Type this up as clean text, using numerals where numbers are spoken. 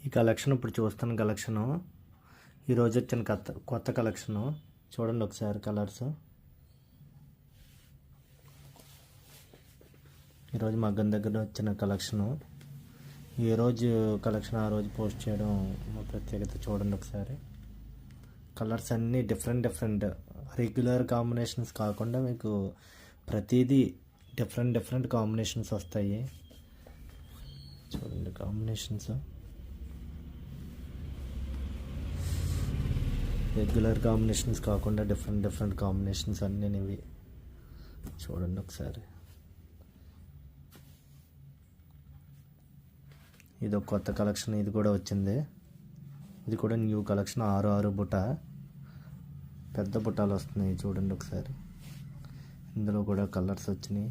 ఈ కలెక్షన్ ఇప్పుడు చూస్తున్న కలెక్షను ఈరోజు వచ్చిన కొత్త కలెక్షను చూడండి ఒకసారి కలర్స్. ఈరోజు మగ్గం దగ్గర వచ్చిన కలెక్షను. ఏ రోజు కలెక్షన్ ఆ రోజు పోస్ట్ చేయడం మా ప్రత్యేకత. చూడండి ఒకసారి కలర్స్ అన్నీ డిఫరెంట్ రెగ్యులర్ కాంబినేషన్స్ కాకుండా మీకు ప్రతిదీ డిఫరెంట్ కాంబినేషన్స్ వస్తాయి. చూడండి కాంబినేషన్స్ రెగ్యులర్ కాంబినేషన్స్ కాకుండా డిఫరెంట్ కాంబినేషన్స్ అన్నీ ఇవి. చూడండి ఒకసారి ఇది ఒక కొత్త కలెక్షన్. ఇది కూడా వచ్చింది. ఇది కూడా న్యూ కలెక్షన్. 6 బుట్ట పెద్ద బుట్టాలు వస్తున్నాయి. చూడండి ఒకసారి ఇందులో కూడా కలర్స్ వచ్చినాయి.